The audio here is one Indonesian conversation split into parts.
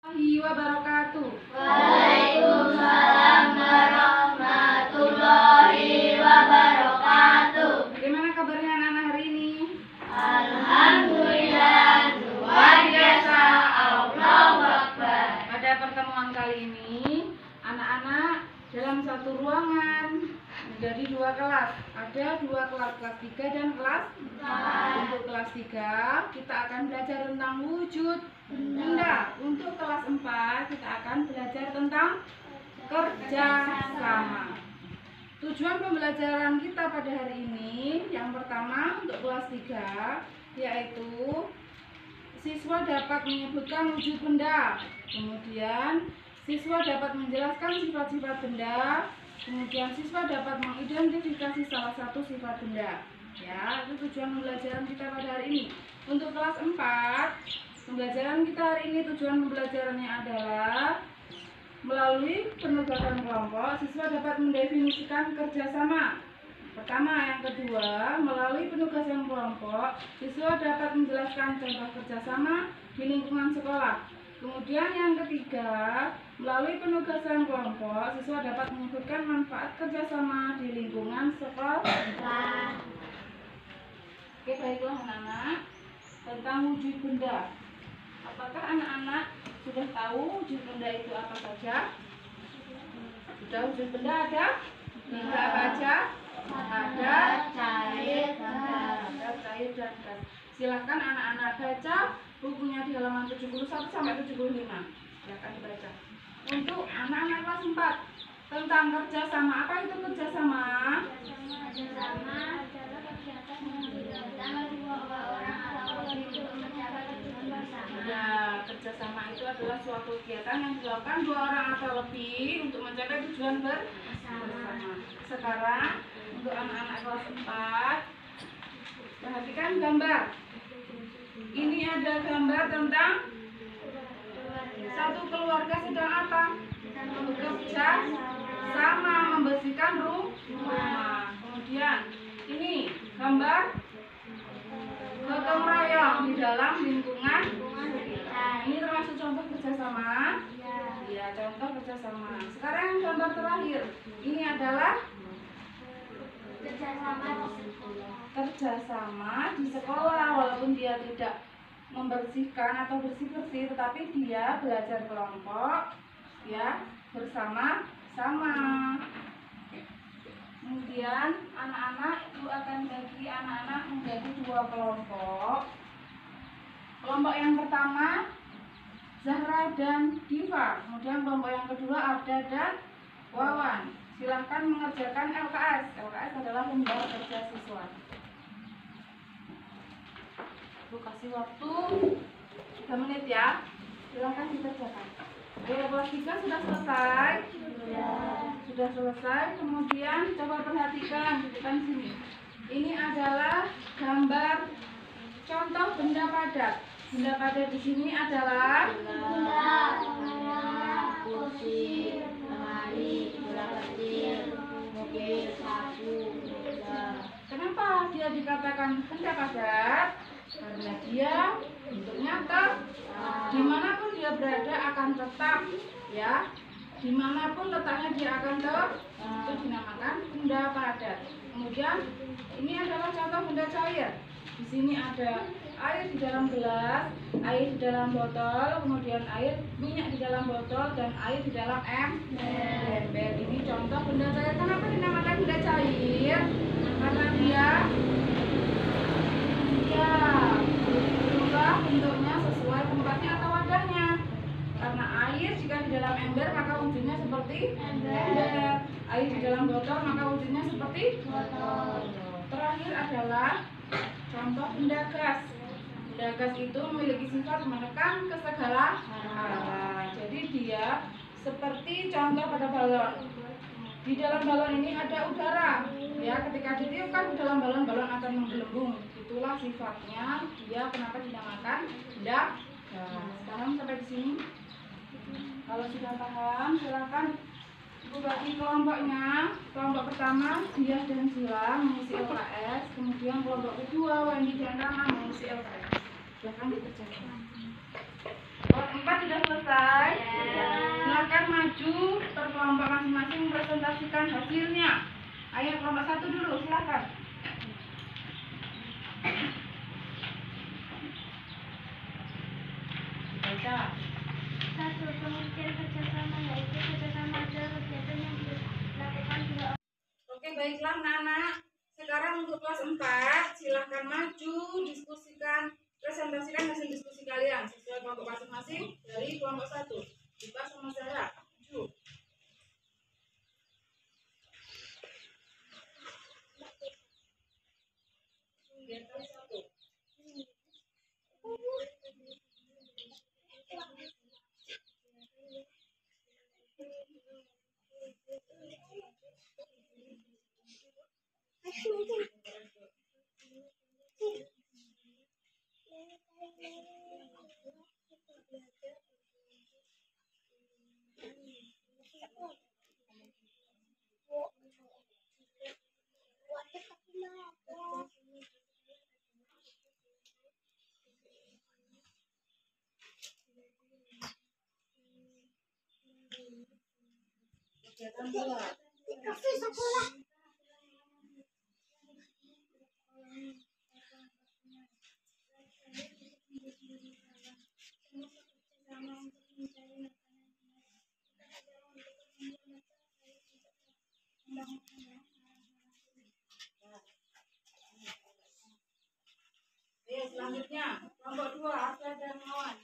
Wabarakatuh. Waalaikumsalam warahmatullahi wabarakatuh. Bagaimana kabarnya anak-anak hari ini? Alhamdulillah, luar biasa. Allahu Akbar. Pada pertemuan kali ini, anak-anak dalam satu ruangan menjadi dua kelas. Ada dua kelas 3 dan kelas 4. Untuk kelas 3 kita akan belajar tentang wujud benda. Untuk kelas 4 kita akan belajar tentang kerja sama. Tujuan pembelajaran kita pada hari ini yang pertama untuk kelas 3 yaitu siswa dapat menyebutkan wujud benda. Kemudian siswa dapat menjelaskan sifat-sifat benda. Kemudian siswa dapat mengidentifikasi salah satu sifat benda. Ya, itu tujuan pembelajaran kita pada hari ini. Untuk kelas 4, pembelajaran kita hari ini tujuan pembelajarannya adalah melalui penugasan kelompok, siswa dapat mendefinisikan kerjasama. Pertama, yang kedua, melalui penugasan kelompok, siswa dapat menjelaskan contoh kerjasama di lingkungan sekolah. Kemudian yang ketiga, melalui penugasan kelompok, siswa dapat menyebutkan manfaat kerjasama di lingkungan sekolah. Oke, baiklah anak-anak, tentang wujud benda. Apakah anak-anak sudah tahu wujud benda itu apa saja? Sudah, wujud benda ada? Tiga apa aja? Ada cair dan gas. Ada cair dan gas. Silahkan anak-anak baca bukunya di halaman 71 sampai 75. Silahkan dibaca. Untuk anak-anak kelas 4 tentang kerjasama. Apa itu kerjasama? Kerjasama adalah kegiatan yang dilakukan dua orang atau lebih untuk mencapai tujuan bersama. Ya, kerjasama itu adalah suatu kegiatan yang dilakukan dua orang atau lebih untuk mencapai tujuan bersama. Sekarang untuk anak-anak kelas 4, perhatikan gambar. Ini ada gambar tentang satu keluarga sedang apa? Bekerja sama membersihkan rumah. Kemudian ini gambar gotong royong di dalam lingkungan sekitar. Ini termasuk contoh kerjasama. Ya, contoh kerjasama. Sekarang yang gambar terakhir, ini adalah kerjasama di sekolah. Walaupun dia tidak membersihkan atau bersih-bersih, tetapi dia belajar kelompok, ya, bersama-sama. Kemudian anak-anak itu akan bagi anak-anak menjadi dua kelompok. Kelompok yang pertama Zahra dan Diva. Kemudian kelompok yang kedua Abda dan Wawan. Silahkan mengerjakan LKS. LKS adalah lembar kerja siswa. Ibu kasih waktu 3 menit ya. Silahkan dikerjakan. Kelas 3 sudah selesai. Sudah selesai. Kemudian coba perhatikan di depan sini. Ini adalah gambar contoh benda padat. Benda padat di sini adalah kursi, lemari, bola kecil, mobil, sapu, meja. Kenapa dia dikatakan benda padat? Karena dia bentuknya dimanapun dia berada akan tetap, ya. Dimanapun letaknya dia akan tetap. Itu dinamakan benda padat. Kemudian ini adalah contoh benda cair. Di sini ada air di dalam gelas, air di dalam botol, kemudian air minyak di dalam botol, dan air di dalam ember. Ini contoh benda cair. Kenapa dinamakan benda cair? Karena dia berubah bentuknya sesuai tempatnya atau wadahnya. Karena air jika di dalam ember maka wujudnya seperti ember. Air di dalam botol maka wujudnya seperti botol. Terakhir adalah contoh benda gas. Benda gas itu memiliki sifat menekan ke segala arah. Jadi dia seperti contoh pada balon. Di dalam balon ini ada udara. Ya, ketika ditiupkan ke dalam balon, balon akan menggelembung. Itulah sifatnya. Dia kenapa dinamakan benda gas. Sekarang sampai di sini. Kalau sudah paham, silakan Ibu bagi kelompoknya. Kelompok pertama Diah dan Sila mengisi LKS. Kemudian kelompok kedua Wendy dan Rama mengisi LKS. Silakan dikerjakan. 4 sudah selesai. Silakan maju per kelompok masing-masing presentasikan hasilnya. Ayo kelompok 1 dulu, silakan. Baca. 1. Pengertian kerjasama yaitu kerjasama adalah kegiatan yang dilakukan dua orang. Oke, baiklah anak-anak. Sekarang untuk kelas 4, silahkan maju, diskusikan, presentasikan hasil diskusi kalian sesuai kelompok masing-masing dari kelompok 1. Kita sama Sarah, maju. Biar kali 1. Kegiatan 2. Selanjutnya, kelompok 2, Arta dan Mawan.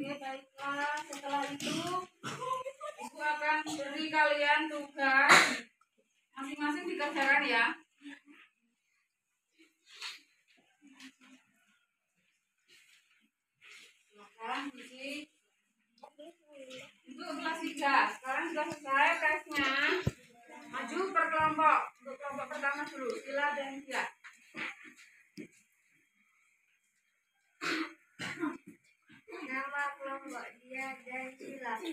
Oke, baiklah. Setelah itu, Ibu akan beri kalian tugas masing-masing dikerjakan ya. Silakan isi. Untuk kelas 3, sekarang sudah selesai tesnya. Maju per kelompok. Untuk kelompok pertama dulu, Sila dan Dia. Nama kelompok Dia dan Sila. 3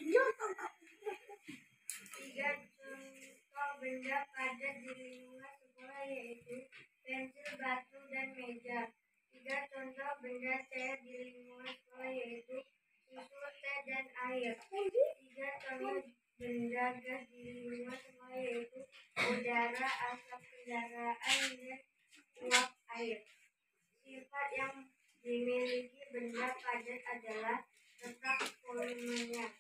contoh benda padat di lingkungan sekolah yaitu pensil, batu, dan meja. 3 contoh benda cair di lingkungan sekolah yaitu susu, teh, dan air. 3 contoh benda gas di lingkungan sekolah yaitu udara, asap kendaraan, dan uap air. Sifat yang dimiliki benda padat adalah tetap volumenya.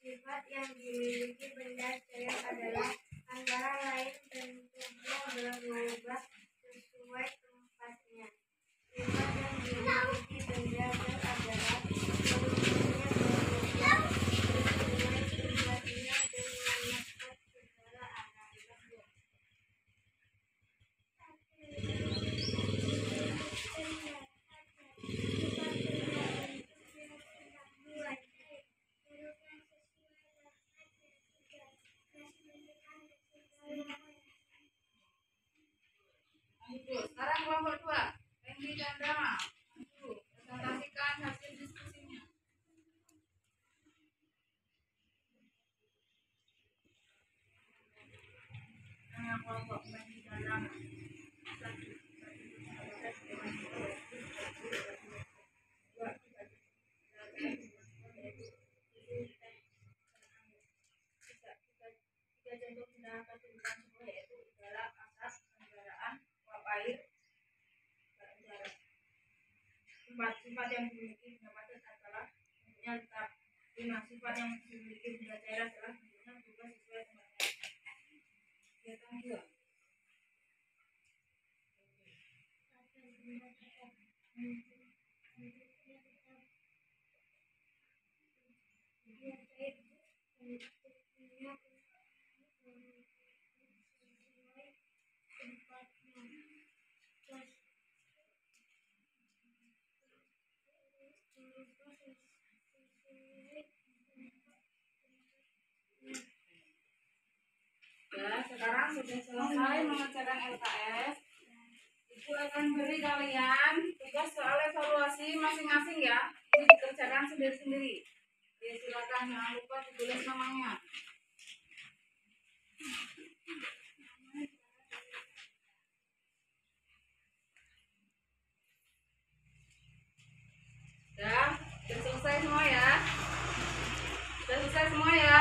Sifat yang dimiliki benda cair adalah antara lain bentuknya berubah sesuai tempatnya. Sifat yang dimiliki benda gas adalah volumenya berubah sesuai tempatnya dan menetap segala arah. kelompok di dalam contoh benda kehidupan semua yaitu udara, asap, kendaraan, uap air, dan udara. Empat sifat yang dimiliki benda padat adalah bentuknya tetap. 5 sifat yang dimiliki benda cair adalah bentuknya berubah sesuai tempatnya. Kegiatan 2. Ya, sekarang sudah selesai mengerjakan LKS. Ibu akan beri kalian tugas soal evaluasi masing-masing ya. Ini dikerjakan sendiri-sendiri. Ya, silakan jangan lupa ditulis namanya. Ya, sudah selesai semua ya. Sudah selesai semua ya.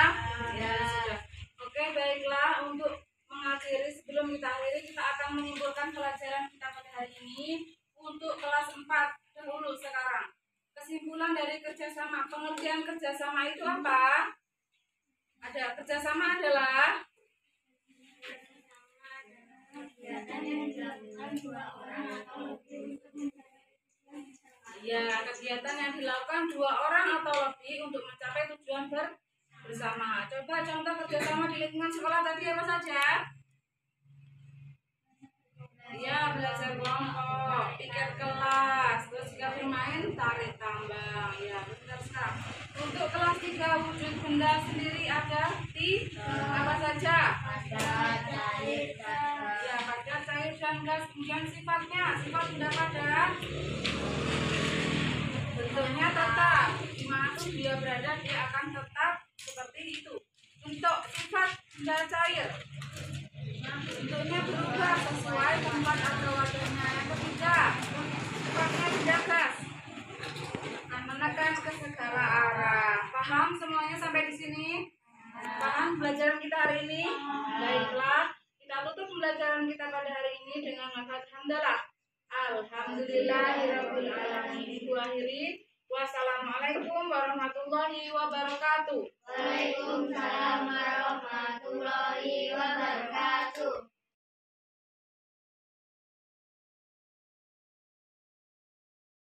Ya, sudah. Oke, baiklah, untuk mengakhiri, sebelum kita akhiri, kita akan menyimpulkan pelajaran kita pada hari ini untuk kelas 4 dahulu sekarang. Kesimpulan dari kerjasama, pengertian kerjasama itu apa? Ada, kerjasama adalah kegiatan yang dilakukan 2 orang atau lebih. Ya, kegiatan yang dilakukan 2 orang atau lebih untuk mencapai tujuan bersama. Coba contoh kerjasama di lingkungan sekolah tadi apa saja? Ya, belajar kelompok, piket kelas, terus jika bermain tarik tambang. Ya, benar sekali. Untuk kelas 3 wujud benda sendiri ada di apa saja? Padat, cair, gas. Ya, padat, cair, dan gas. Kemudian sifatnya, sifat benda padat bentuknya tetap. Dimanapun dia berada, dia akan tetap seperti itu. Untuk sifat benda cair, bentuknya berubah sesuai tempat atau wadahnya. Yang ketiga, sifatnya benda gas, akan menekan ke segala arah. Paham semuanya sampai di sini? Paham pelajaran kita hari ini? Baiklah, kita tutup pembelajaran kita pada hari ini dengan lafaz hamdalah. Alhamdulillahirabbil alamin. Ibu akhiri. Wassalamualaikum warahmatullahi wabarakatuh. Waalaikumsalam warahmatullahi wabarakatuh.